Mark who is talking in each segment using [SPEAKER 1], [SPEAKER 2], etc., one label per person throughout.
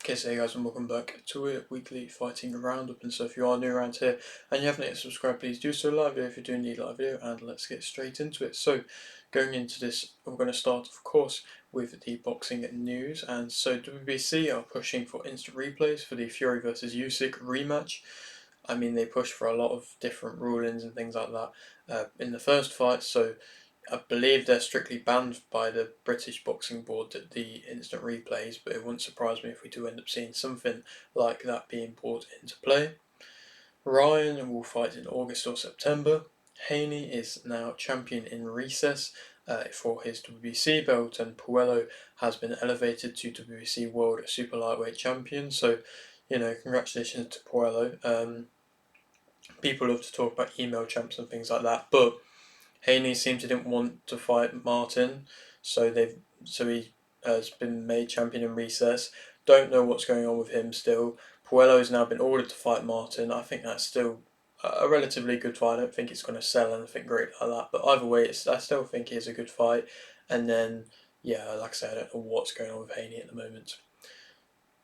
[SPEAKER 1] Okay, so hey guys, and welcome back to a weekly fighting roundup. And so, if you are new around here and you haven't yet subscribed, please do so. Live video if you do need a live video, and let's get straight into it. So, going into this, we're going to start, of course, with the boxing news. And so, WBC are pushing for instant replays for the Fury versus Usyk rematch. I mean, they push for a lot of different rulings and things like that in the first fight. So, I believe they're strictly banned by the British Boxing Board, the instant replays, but it wouldn't surprise me if we do end up seeing something like that being brought into play. Ryan will fight in August or September. Haney is now champion in recess for his WBC belt, and Puello has been elevated to WBC World Super Lightweight Champion. So, congratulations to Puello. People love to talk about email champs and things like that, but Haney seemed to didn't want to fight Martin, so he has been made champion in recess. Don't know what's going on with him still. Puello has now been ordered to fight Martin. I think that's still a relatively good fight. I don't think it's going to sell anything great like that, but either way, I still think it's a good fight. And then, yeah, like I said, I don't know what's going on with Haney at the moment.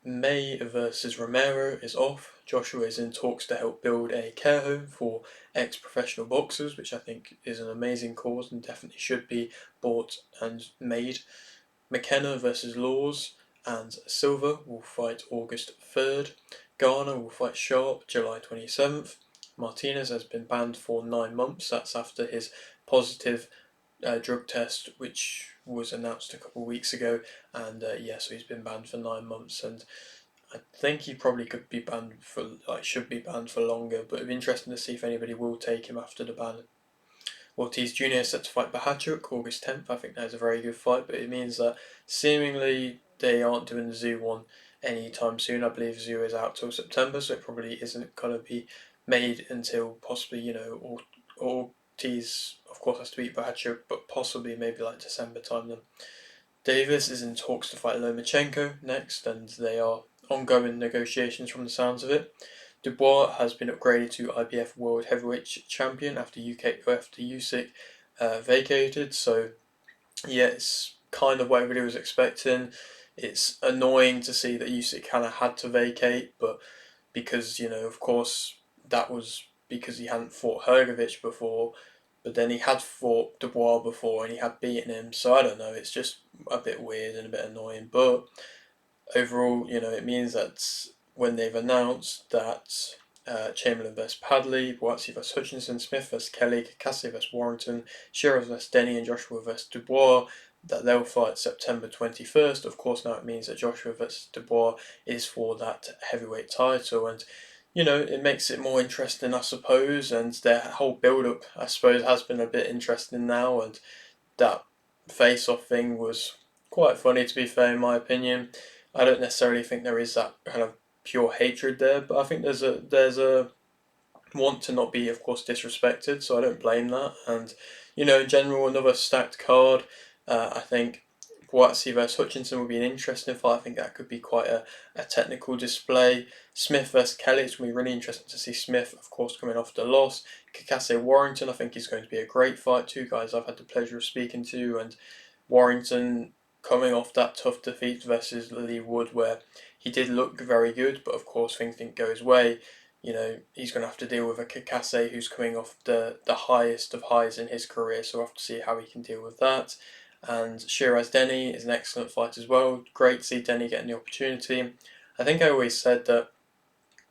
[SPEAKER 1] May versus Romero is off. Joshua is in talks to help build a care home for ex-professional boxers, which I think is an amazing cause and definitely should be bought and made. McKenna versus Laws and Silva will fight August 3rd. Garner will fight Sharp July 27th. Martinez has been banned for 9 months. That's after his positive drug test, which was announced a couple of weeks ago, and so he's been banned for 9 months, and I think he probably could be banned for, should be banned for longer, but it'd be interesting to see if anybody will take him after the ban. Ortiz Jr. is set to fight Bahachuk August 10th. I think that's a very good fight, but it means that seemingly they aren't doing the Zoo one anytime soon. I believe Zoo is out till September, so it probably isn't going to be made until possibly, Ortiz, of course, has to beat Bahachuk, but possibly maybe like December time then. Davis is in talks to fight Lomachenko next, and they are ongoing negotiations from the sounds of it. Dubois has been upgraded to IBF World Heavyweight Champion after Usyk vacated, so yeah, it's kind of what everybody was expecting. It's annoying to see that Usyk kind of had to vacate, but because, of course, that was because he hadn't fought Hrgovic before, but then he had fought Dubois before and he had beaten him, so I don't know, it's just a bit weird and a bit annoying, but overall, it means that when they've announced that Chamberlain vs Padley, Boatsy vs Hutchinson, Smith vs Kelly, Kakase vs Warrington, Shiraz vs Denny, and Joshua vs Dubois, that they'll fight September 21st. Of course, now it means that Joshua vs Dubois is for that heavyweight title, and it makes it more interesting, I suppose, and their whole build-up, I suppose, has been a bit interesting now, and that face-off thing was quite funny, to be fair, in my opinion. I don't necessarily think there is that kind of pure hatred there, but I think there's a want to not be, of course, disrespected, so I don't blame that. And in general, another stacked card. I think Boatsy vs Hutchinson would be an interesting fight. I think that could be quite a technical display. Smith vs Kelly, it's going to be really interesting to see Smith, of course, coming off the loss. Kakase Warrington, I think is going to be a great fight. Two guys I've had the pleasure of speaking to, and Warrington coming off that tough defeat versus Lee Wood, where he did look very good, but of course things didn't go his way. He's going to have to deal with a Kakase who's coming off the highest of highs in his career, so we'll have to see how he can deal with that. And Shiraz Denny is an excellent fight as well. Great to see Denny getting the opportunity. I think I always said that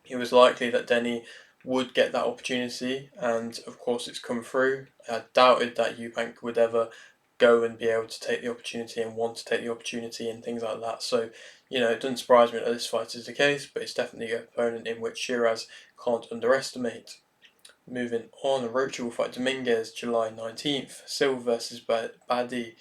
[SPEAKER 1] it was likely that Denny would get that opportunity, and of course it's come through. I doubted that Eubank would ever go and be able to take the opportunity and want to take the opportunity and things like that. So, it doesn't surprise me that this fight is the case, but it's definitely an opponent in which Shiraz can't underestimate. Moving on, Rocha will fight Dominguez July 19th. Silva versus Badi.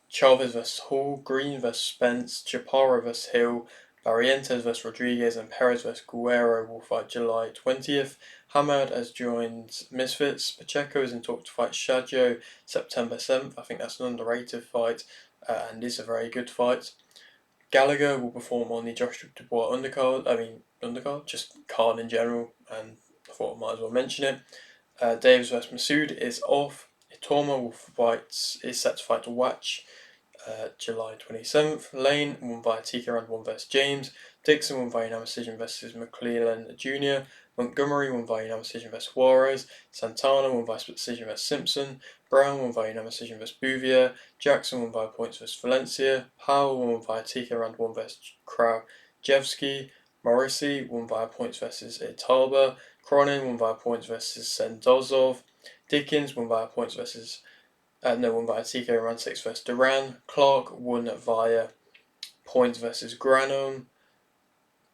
[SPEAKER 1] Chavez vs Hall. Green vs Spence. Chaparro vs Hill. Barrientos vs Rodriguez and Perez vs Guerrero will fight July 20th. Hamad has joined Misfits. Pacheco is in talk to fight Shaggio September 7th. I think that's an underrated fight and is a very good fight. Gallagher will perform on the Joshua Dubois undercard, just card in general, and I thought I might as well mention it. Davis vs Masood is off. Itoma is set to fight Watch July 27th. Lane won by TK round 1 vs James. Dixon won by unanimous decision versus McClellan Jr. Montgomery won by unanimous decision versus Juarez. Santana won by split decision versus Simpson. Brown won by unanimous decision versus Bouvier. Jackson won by points versus Valencia. Powell won by TK round 1 versus Krajewski. Morrissey won by points versus Italba. Cronin won by points versus Sendozov. Dickens won by points versus won via TK round 6 versus Duran. Clark won via points versus Granum.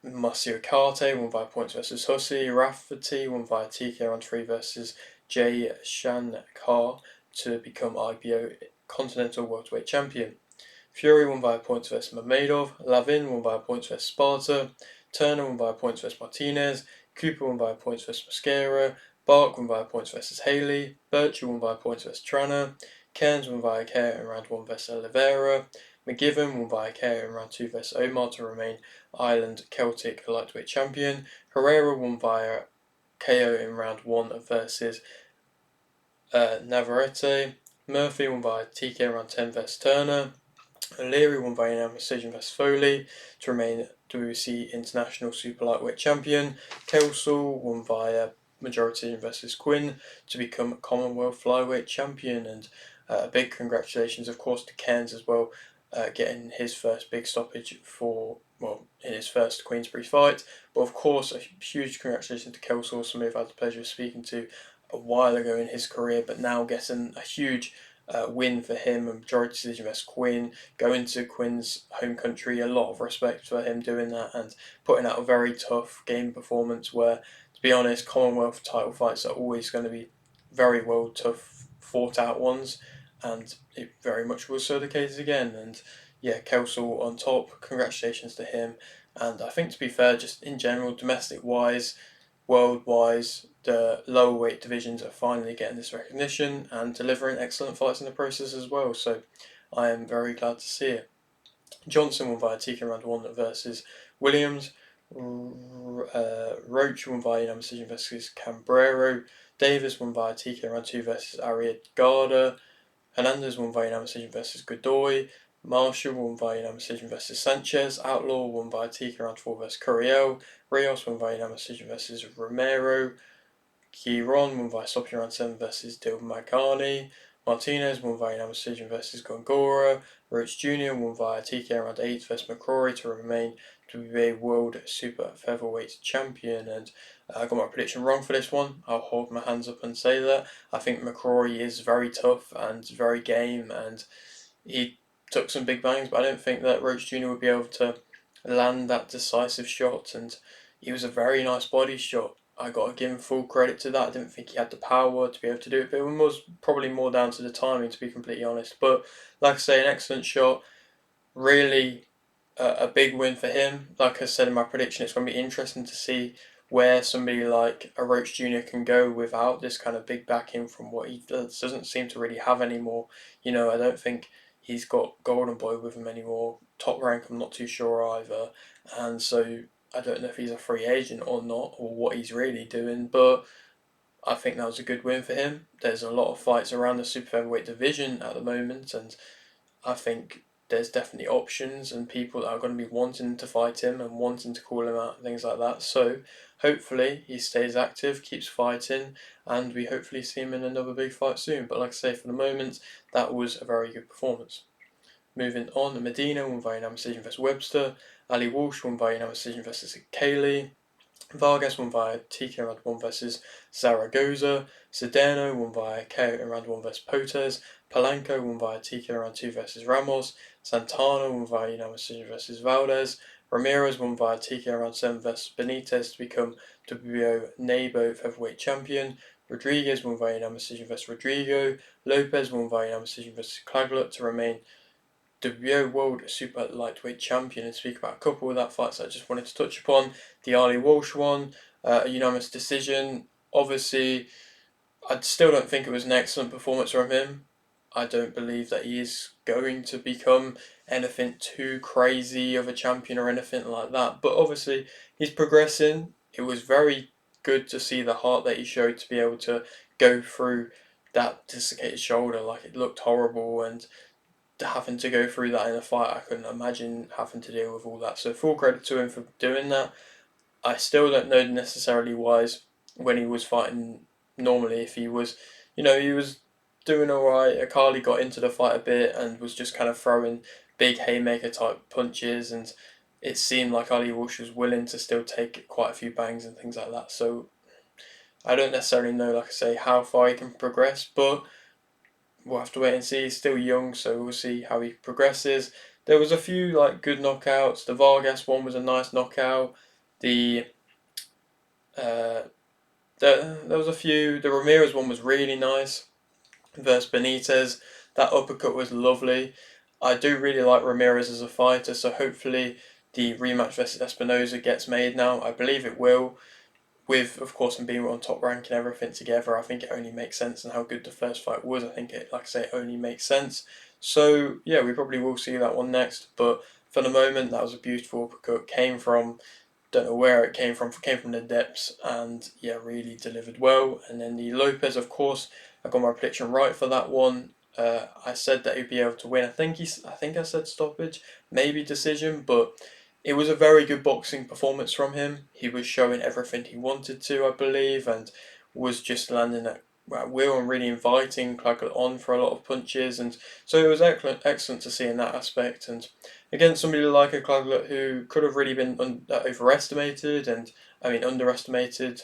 [SPEAKER 1] Masiokate won via points versus Hussey. Rafferty won via TK round 3 versus Jay Shankar to become IBO Continental Welterweight Champion. Fury won via points versus Mamedov. Lavin won via points versus Sparta. Turner won via points versus Martinez. Cooper won via points versus Mosquera. Bark won via points versus Haley. Birchall won via points versus Tranner. Cairns won via KO in round 1 versus Oliveira. McGiven won via KO in round 2 versus Omar to remain Ireland Celtic lightweight champion. Herrera won via KO in round 1 versus Navarrete. Murphy won via TK round 10 versus Turner. O'Leary won by unanimous decision versus Foley to remain WC International Super Lightweight Champion. Kelsall won via majority decision versus Quinn to become Commonwealth Flyweight Champion. And a big congratulations, of course, to Cairns as well, getting his first big stoppage in his first Queensberry fight. But of course, a huge congratulations to Kelsall, somebody I've had the pleasure of speaking to a while ago in his career, but now getting a huge win for him, a majority decision versus Quinn, going to Quinn's home country. A lot of respect for him doing that and putting out a very tough game performance where, to be honest, Commonwealth title fights are always going to be very well tough fought out ones, and it very much was so the case again. And yeah, Kelsall on top, congratulations to him. And I think, to be fair, just in general, domestic wise, world wise, the lower weight divisions are finally getting this recognition and delivering excellent fights in the process as well. So I am very glad to see it. Johnson won via TK round 1 versus Williams. Roach won via unanimous decision versus Cambrero. Davis won via TK round 2 versus Arriagada. Hernandez won via unanimous decision versus Godoy. Marshall won via unanimous decision versus Sanchez. Outlaw won via TK round 4 versus Curiel. Rios won via unanimous decision versus Romero. Kieron won via stoppage round 7 versus Dil Magani. Martinez won via unanimous decision versus Gongora. Roach Jr. won via TK round 8 versus McCrory to remain WBA World Super Featherweight Champion. And I got my prediction wrong for this one. I'll hold my hands up and say that. I think McCrory is very tough and very game, and he took some big bangs, but I don't think that Roach Jr. would be able to land that decisive shot, and he was a very nice body shot. I got to give him full credit to that. I didn't think he had the power to be able to do it, but it was probably more down to the timing, to be completely honest. But like I say, an excellent shot. Really a big win for him. Like I said in my prediction, it's going to be interesting to see where somebody like a Roach Jr. can go without this kind of big backing from what he doesn't seem to really have anymore. I don't think he's got Golden Boy with him anymore. Top Rank, I'm not too sure either. And so I don't know if he's a free agent or not, or what he's really doing, but I think that was a good win for him. There's a lot of fights around the super featherweight division at the moment, and I think there's definitely options and people that are going to be wanting to fight him and wanting to call him out and things like that. So hopefully he stays active, keeps fighting, and we hopefully see him in another big fight soon. But like I say, for the moment, that was a very good performance. Moving on, Medina won by unanimous decision versus Webster. Ali Walsh won by unanimous decision versus Cayley. Vargas won via TK in round 1 versus Zaragoza. Sedano won via KO in round 1 versus Potes. Palanco won via TK in round 2 versus Ramos. Santana won via unanimous decision versus Valdez. Ramirez won via TK in round 7 versus Benitez to become WBO NABO featherweight champion. Rodriguez won via unanimous decision versus Rodrigo. Lopez won via unanimous decision versus Claglot to remain WBO World Super Lightweight Champion. And speak about a couple of that fights that I just wanted to touch upon. The Ali Walsh one, a unanimous decision. Obviously, I still don't think it was an excellent performance from him. I don't believe that he is going to become anything too crazy of a champion or anything like that. But obviously, he's progressing. It was very good to see the heart that he showed to be able to go through that dislocated shoulder. Like, it looked horrible, and having to go through that in a fight. I couldn't imagine having to deal with all that. So full credit to him for doing that. I still don't know necessarily why when he was fighting normally, if he was, he was doing alright. Akali got into the fight a bit and was just kind of throwing big haymaker type punches, and it seemed like Ali Walsh was willing to still take quite a few bangs and things like that. So I don't necessarily know, like I say, how far he can progress, but we'll have to wait and see. He's still young, so we'll see how he progresses. There was a few like good knockouts. The Vargas one was a nice knockout. The uh, there was a few. The Ramirez one was really nice versus Benitez. That uppercut was lovely. I do really like Ramirez as a fighter, so hopefully the rematch versus Espinosa gets made now. I believe it will. With, of course, him being on top rank and everything together, I think it only makes sense, and how good the first fight was, I think it, like I say, only makes sense. So, yeah, we probably will see that one next, but for the moment, that was a beautiful uppercut. Don't know where it came from the depths, and yeah, really delivered well. And then the Lopez, of course, I got my prediction right for that one. I said that he'd be able to win. I think I said stoppage, maybe decision, but it was a very good boxing performance from him. He was showing everything he wanted to, I believe, and was just landing at will and really inviting Claggett on for a lot of punches, and so it was excellent to see in that aspect. And against somebody like a Claggett who could have really been overestimated, and I mean underestimated,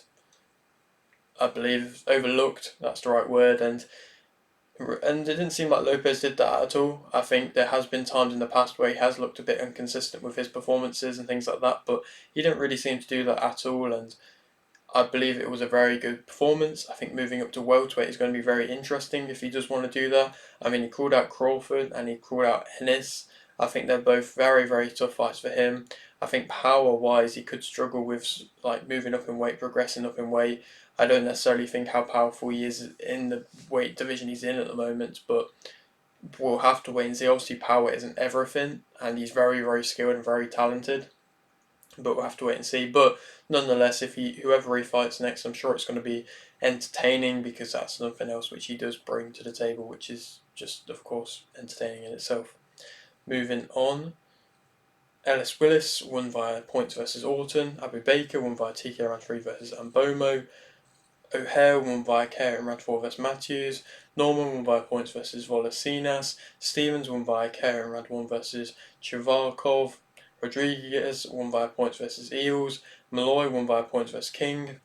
[SPEAKER 1] I believe overlooked. That's the right word, and it didn't seem like Lopez did that at all. I think there has been times in the past where he has looked a bit inconsistent with his performances and things like that, but he didn't really seem to do that at all, and I believe it was a very good performance. I think moving up to welterweight is going to be very interesting if he does want to do that. I mean, he called out Crawford and he called out Ennis. I think they're both very, very tough fights for him. I think power-wise, he could struggle with like moving up in weight, progressing up in weight. I don't necessarily think how powerful he is in the weight division he's in at the moment, but we'll have to wait and see. Obviously, power isn't everything, and he's very, very skilled and very talented, but we'll have to wait and see. But nonetheless, whoever he fights next, I'm sure it's going to be entertaining, because that's something else which he does bring to the table, which is just, of course, entertaining in itself. Moving on, Ellis Willis won via points versus Orton. Abu Baker won via TKO round 3 versus Ambomo. O'Hare won via KO in round 4 versus Matthews. Norman won via points versus Volasinas. Stevens won via KO in round 1 versus Chivarkov. Rodriguez won via points versus Eels. Malloy won via points versus King.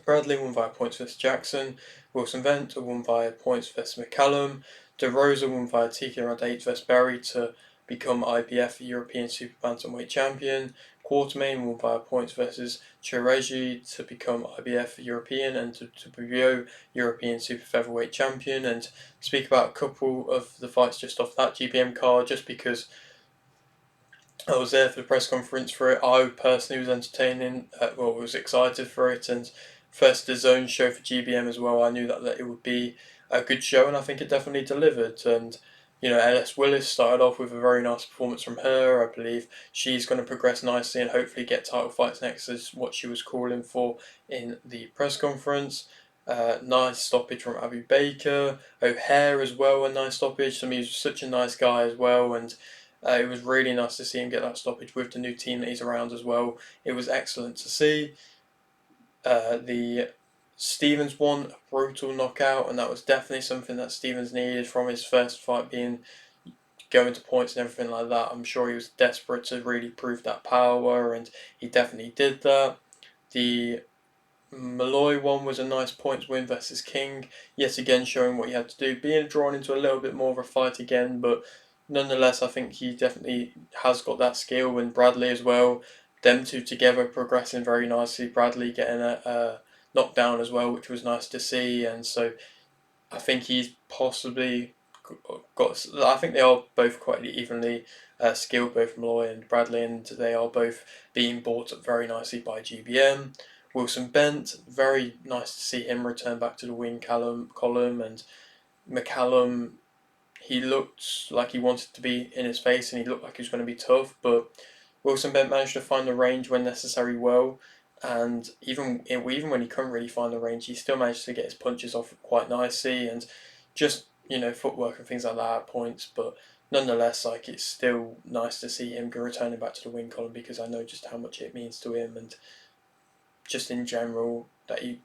[SPEAKER 1] Bradley won via points versus Jackson. Wilson Vent won via points versus McCallum. De Rosa won via TK round 8 versus Berry to become IBF European Super Bantamweight Champion. Quartermain won via points versus Chireji to become IBF European and to Tubio European Super Featherweight Champion. And speak about a couple of the fights just off that GPM card, just because I was there for the press conference for it. I personally was entertaining, was excited for it, and first the zone show for GBM as well. I knew that it would be a good show, and I think it definitely delivered. And Ellis Willis started off with a very nice performance from her. I believe she's going to progress nicely and hopefully get title fights next, is what she was calling for in the press conference. Nice stoppage from Abu Baker. O'Hare as well, a nice stoppage. I mean, he's such a nice guy as well, and it was really nice to see him get that stoppage with the new team that he's around as well. It was excellent to see. The Stevens won a brutal knockout, and that was definitely something that Stevens needed from his first fight, being going to points and everything like that. I'm sure he was desperate to really prove that power, and he definitely did that. The Malloy one was a nice points win versus King, yet again showing what he had to do, being drawn into a little bit more of a fight again, but nonetheless I think he definitely has got that skill. And Bradley as well, them two together progressing very nicely, Bradley getting a knockdown as well, which was nice to see. And so I think he's possibly got. I think they are both quite evenly skilled, both Malloy and Bradley, and they are both being bought up very nicely by GBM. Wilson Bent, very nice to see him return back to the wing column, and McCallum, he looked like he wanted to be in his face, and he looked like he was going to be tough, but Wilson Bent managed to find the range when necessary well, and even when he couldn't really find the range, he still managed to get his punches off quite nicely, and just footwork and things like that at points, but nonetheless, like it's still nice to see him returning back to the win column because I know just how much it means to him and just in general that he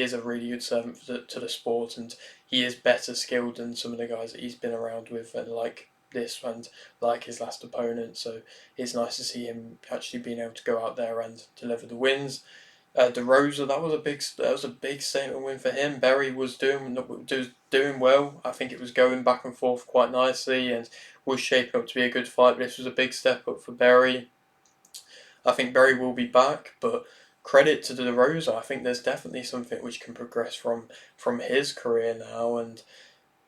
[SPEAKER 1] is a really good servant to the sport, and he is better skilled than some of the guys that he's been around with, and like this and like his last opponent. So it's nice to see him actually being able to go out there and deliver the wins. DeRosa, that was a big statement win for him. Berry was doing well. I think it was going back and forth quite nicely and was shaping up to be a good fight. But this was a big step up for Berry. I think Berry will be back, but credit to De Rosa. I think there's definitely something which can progress from his career now, and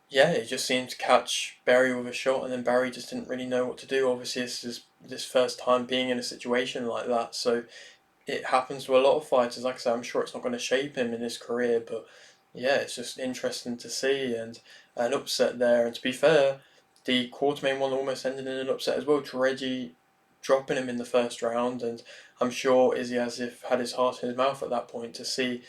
[SPEAKER 1] yeah, he just seemed to catch Berry with a shot, and then Berry just didn't really know what to do. Obviously, this is this first time being in a situation like that, so it happens to a lot of fighters. Like I said, I'm sure it's not going to shape him in his career, but yeah, it's just interesting to see and an upset there. And to be fair, the quartermain one almost ended in an upset as well. Reggie dropping him in the first round, and I'm sure Izzy as if had his heart in his mouth at that point to see,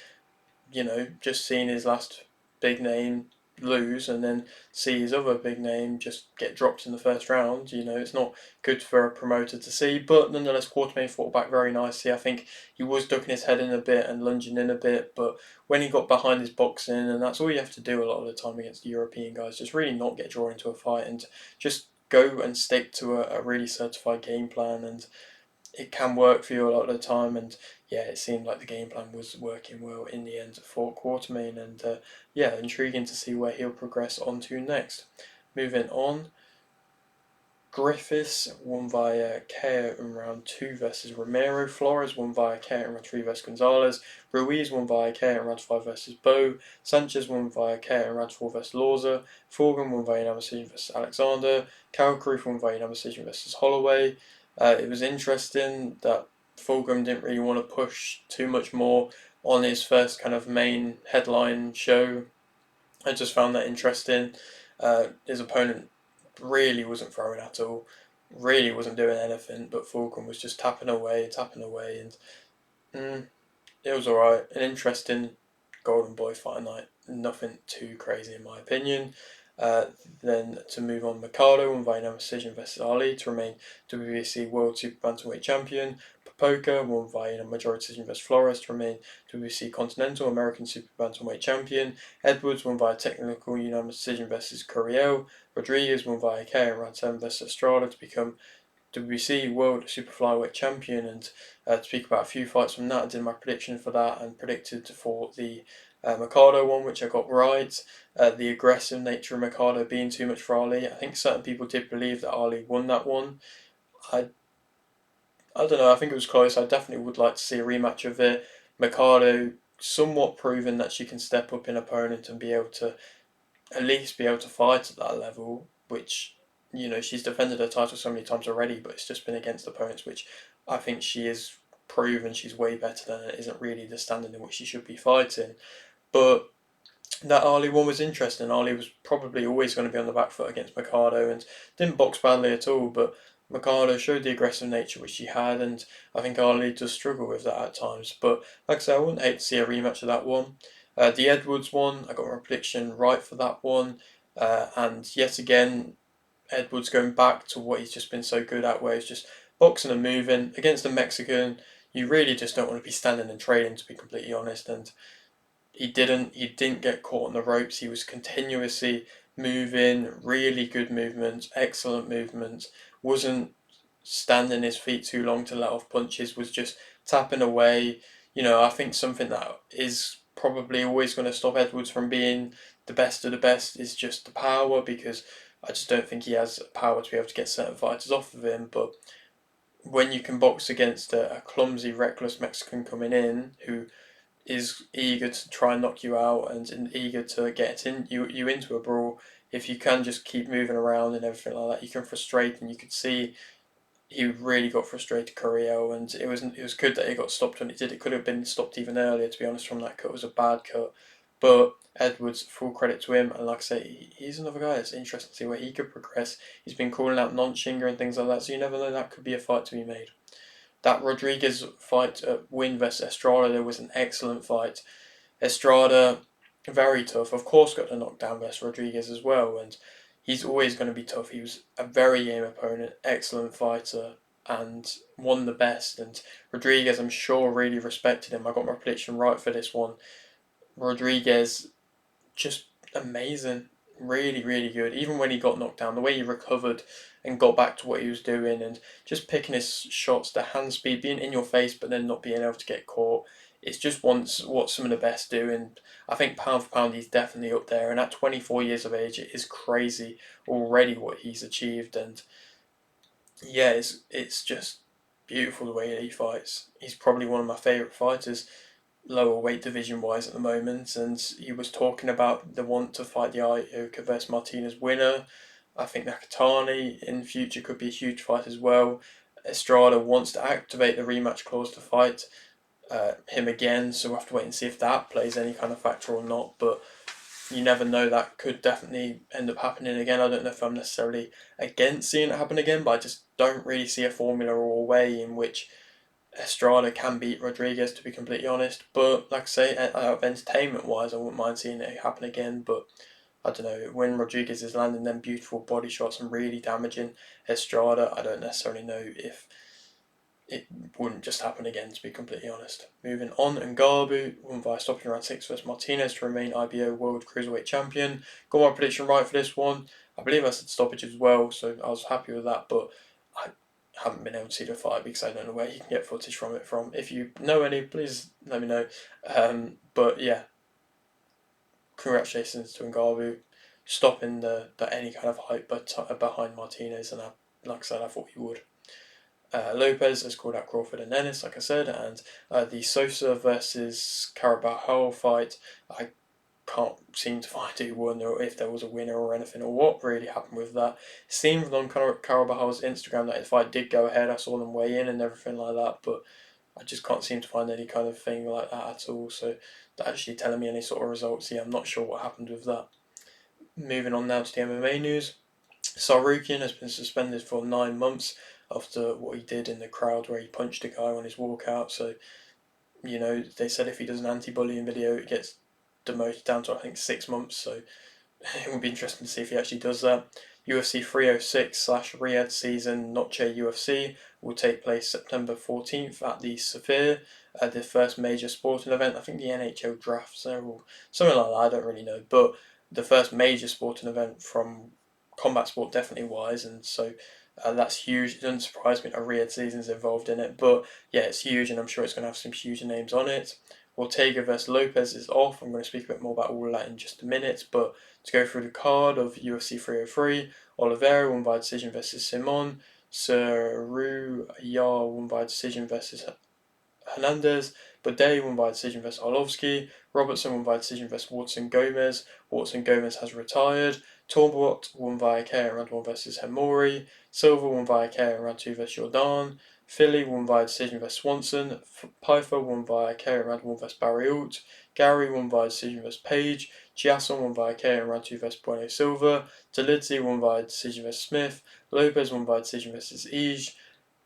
[SPEAKER 1] just seeing his last big name lose and then see his other big name just get dropped in the first round. It's not good for a promoter to see, but nonetheless, Quartermain fought back very nicely. I think he was ducking his head in a bit and lunging in a bit, but when he got behind his boxing, and that's all you have to do a lot of the time against the European guys, just really not get drawn into a fight and just go and stick to a really certified game plan, and it can work for you a lot of the time. And yeah, it seemed like the game plan was working well in the end for Quartermain, and yeah, intriguing to see where he'll progress on to next. Moving on, Griffiths won via KO in round 2 versus Romero. Flores won via KO in round 3 versus Gonzalez. Ruiz won via KO in round 5 versus Bowe. Sanchez won via KO in round 4 versus Lawser. Forgan won via unanimous decision versus Alexander. Carrick won via unanimous decision versus Holloway. It was interesting that Fulgham didn't really want to push too much more on his first kind of main headline show. I just found that interesting. His opponent really wasn't throwing at all, really wasn't doing anything, but Fulgham was just tapping away, and it was alright. An interesting Golden Boy fight night. Nothing too crazy in my opinion. Uh, then to move on, Mikado won via decision versus Ali to remain WBC World Super Bantamweight Champion. Popoka won via majority decision versus Flores to remain WBC Continental American Super Bantamweight Champion. Edwards won via technical unanimous decision versus Curiel. Rodriguez won via KO in round 7 versus Estrada to become WBC World Super Flyweight Champion. And to speak about a few fights from that, I did my prediction for that and predicted for the Mikado one, which I got right. The aggressive nature of Mikado being too much for Ali. I think certain people did believe that Ali won that one. I don't know, I think it was close. I definitely would like to see a rematch of it. Mikado somewhat proven that she can step up in opponent and be able to at least be able to fight at that level, which, she's defended her title so many times already, but it's just been against opponents which I think she is proven she's way better than. It isn't really the standard in which she should be fighting. But that Ali one was interesting. Ali was probably always going to be on the back foot against Mikado and didn't box badly at all, but Mikado showed the aggressive nature which she had, and I think Ali does struggle with that at times. But like I said, I wouldn't hate to see a rematch of that one. The Edwards one, I got my prediction right for that one, and yet again, Edwards going back to what he's just been so good at, where he's just boxing and moving against a Mexican. You really just don't want to be standing and trading, to be completely honest, and he didn't get caught on the ropes. He was continuously moving, really good movements, excellent movements. Wasn't standing his feet too long to let off punches. Was just tapping away. I think something that is probably always going to stop Edwards from being the best of the best is just the power, because I just don't think he has power to be able to get certain fighters off of him. But when you can box against a clumsy, reckless Mexican coming in who is eager to try and knock you out and eager to get you into a brawl. If you can just keep moving around and everything like that, you can frustrate. And you could see he really got frustrated, Curiel, and it was good that he got stopped when it did. It could have been stopped even earlier, to be honest. From that cut, it was a bad cut, but Edwards, full credit to him. And like I say, he's another guy. It's interesting to see where he could progress. He's been calling out non-Shinga and things like that, so you never know, that could be a fight to be made. That Rodriguez fight at Win versus Estrada, there was an excellent fight. Estrada very tough. Of course, got to knock down Wes Rodriguez as well, and he's always going to be tough. He was a very game opponent, excellent fighter, and one of the best. And Rodriguez, I'm sure, really respected him. I got my prediction right for this one. Rodriguez, just amazing, really, really good. Even when he got knocked down, the way he recovered and got back to what he was doing, and just picking his shots, the hand speed, being in your face, but then not being able to get caught. It's just what some of the best do, and I think pound for pound he's definitely up there. And at 24 years of age, it is crazy already what he's achieved. And yeah, it's just beautiful the way that he fights. He's probably one of my favourite fighters lower weight division wise at the moment, and he was talking about the want to fight the Ioka versus Martinez winner. I think Nakatani in future could be a huge fight as well. Estrada wants to activate the rematch clause to fight him again, so we'll have to wait and see if that plays any kind of factor or not. But you never know, that could definitely end up happening again. I don't know if I'm necessarily against seeing it happen again, but I just don't really see a formula or a way in which Estrada can beat Rodriguez, to be completely honest. But like I say, out of entertainment wise, I wouldn't mind seeing it happen again. But I don't know, when Rodriguez is landing them beautiful body shots and really damaging Estrada, I don't necessarily know if it wouldn't just happen again, to be completely honest. Moving on, Ngannou won via stoppage round 6 versus Martinez to remain IBO World Cruiserweight Champion. Got my prediction right for this one. I believe I said stoppage as well, so I was happy with that, but I haven't been able to see the fight because I don't know where you can get footage from it from. If you know any, please let me know. But yeah, congratulations to Ngannou stopping the any kind of hype behind Martinez, and like I said, I thought he would. Lopez has called out Crawford and Ennis, like I said, and the Sosa versus Carabajal fight, I can't seem to find who won or if there was a winner or anything or what really happened with that. It seemed on Carabajal's Instagram that the fight did go ahead. I saw them weigh in and everything like that, but I just can't seem to find any kind of thing like that at all. So that actually telling me any sort of results, yeah, I'm not sure what happened with that. Moving on now to the MMA news. Sarukian has been suspended for 9 months after what he did in the crowd where he punched a guy on his walkout. So, they said if he does an anti-bullying video, it gets demoted down to, I think, 6 months. So it would be interesting to see if he actually does that. UFC 306/Riyadh season Noche UFC will take place September 14th at the Sphere, the first major sporting event. I think the NHL drafts there or something like that, I don't really know. But the first major sporting event from combat sport, definitely wise, and so that's huge. It doesn't surprise me that Riyadh season's involved in it, but yeah, it's huge, and I'm sure it's going to have some huge names on it. Ortega versus Lopez is off. I'm going to speak a bit more about all of that in just a minute, but to go through the card of UFC 303, Oliveira won by decision versus Simon, Saru Yar won by decision versus Hernandez, Bode won by decision versus Arlovsky, Robertson won by decision versus Watson Gomez. Watson Gomez has retired. Torbot won via KO in round 1 versus Hemori. Silva won via KO in round 2 versus Jordan. Philly won via decision versus Swanson. Pfeiffer won via KO in round 1 versus Barriot. Gary won via decision versus Page. Chiasson won via KO in round 2 versus Bueno Silva. Delizzi won via decision versus Smith. Lopez won via decision versus Ige.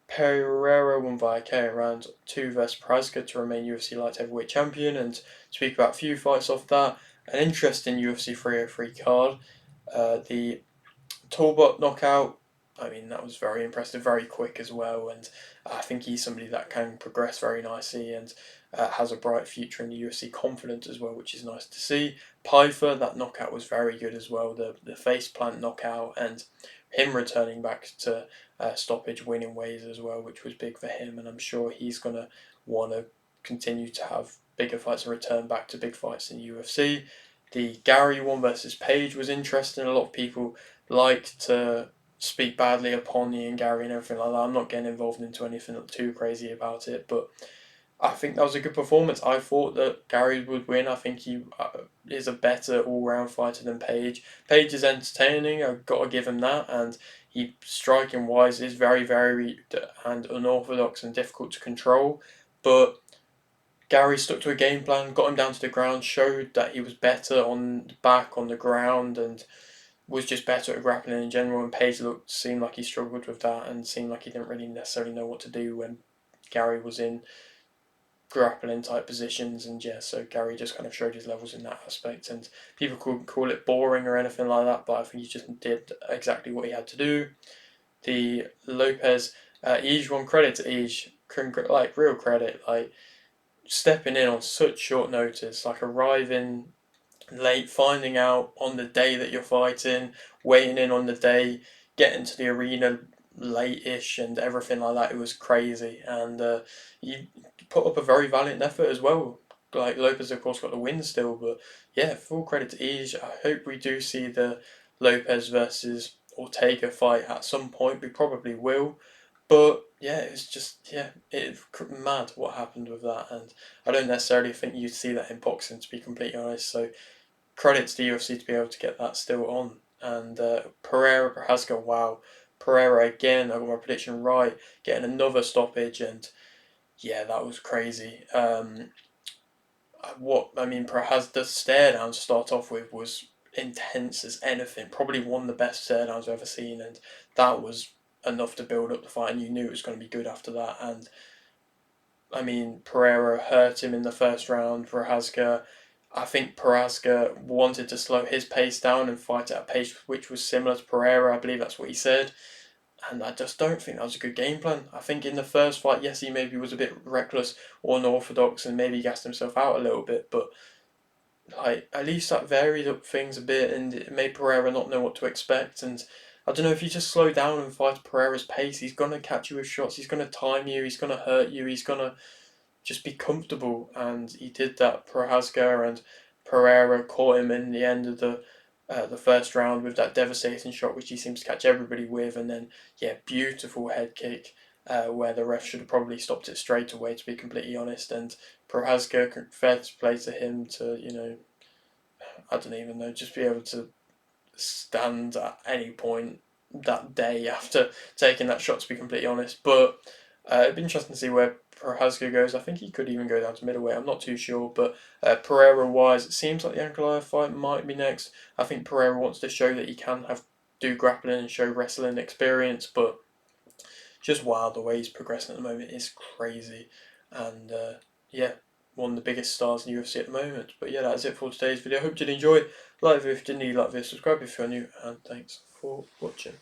[SPEAKER 1] Pereira won via KO in round 2 versus Praska to remain UFC light heavyweight champion, and speak about a few fights off that. An interesting UFC 303 card. The Torbot knockout, I mean, that was very impressive, very quick as well, and I think he's somebody that can progress very nicely and has a bright future in the UFC, confident as well, which is nice to see. Pfeiffer, that knockout was very good as well, the face plant knockout, and him returning back to stoppage winning ways as well, which was big for him, and I'm sure he's going to want to continue to have bigger fights and return back to big fights in the UFC. The Gary one versus Page was interesting. A lot of people like to speak badly upon Ian Gary and everything like that. I'm not getting involved into anything too crazy about it, but I think that was a good performance. I thought that Gary would win. I think he is a better all-round fighter than Page. Page is entertaining. I've got to give him that, and he striking wise is very varied and unorthodox and difficult to control. But Gary stuck to a game plan, got him down to the ground, showed that he was better on the back, on the ground, and was just better at grappling in general. And Page seemed like he struggled with that and seemed like he didn't really necessarily know what to do when Gary was in grappling type positions, and yeah, so Gary just kind of showed his levels in that aspect, and people could call it boring or anything like that, but I think he just did exactly what he had to do. The Lopez, Ige, one credit to Ige, like real credit, like stepping in on such short notice, like arriving late, finding out on the day that you're fighting, waiting in on the day, getting to the arena late-ish and everything like that. It was crazy, and he put up a very valiant effort as well. Like Lopez, of course, got the win still, but yeah, full credit to Ige. I hope we do see the Lopez versus Ortega fight at some point. We probably will, but yeah, it's just it's mad what happened with that, and I don't necessarily think you'd see that in boxing, to be completely honest. So credit to the UFC to be able to get that still on. And Pereira Prohaska, wow. Pereira again, I got my prediction right, getting another stoppage, and yeah, that was crazy. The stare down to start off with was intense as anything. Probably one of the best stare downs I've ever seen, and that was enough to build up the fight, and you knew it was going to be good after that. And Pereira hurt him in the first round. Prohaska, I think Prohaska wanted to slow his pace down and fight at a pace which was similar to Pereira. I believe that's what he said. And I just don't think that was a good game plan. I think in the first fight, yes, he maybe was a bit reckless or unorthodox and maybe gassed himself out a little bit, but like at least that varied up things a bit and it made Pereira not know what to expect. And I don't know, if you just slow down and fight Pereira's pace, he's gonna catch you with shots, he's gonna time you, he's gonna hurt you, he's gonna just be comfortable, and he did that. Prohaska and Pereira caught him in the end of the first round with that devastating shot, which he seems to catch everybody with, and then yeah, beautiful head kick. Where the ref should have probably stopped it straight away, to be completely honest. And Prohaska, fair to play to him to, I don't even know, just be able to stand at any point that day after taking that shot, to be completely honest. But it'd be interesting to see where Prohaska goes. I think he could even go down to middleweight. I'm not too sure. But Pereira wise, it seems like the Ankalaev fight might be next. I think Pereira wants to show that he can do grappling and show wrestling experience. But just wow, the way he's progressing at the moment is crazy. And yeah, one of the biggest stars in UFC at the moment. But yeah, that's it for today's video. I hope you did enjoy. Like the video if you didn't, like the video, subscribe if you're new, and thanks for watching.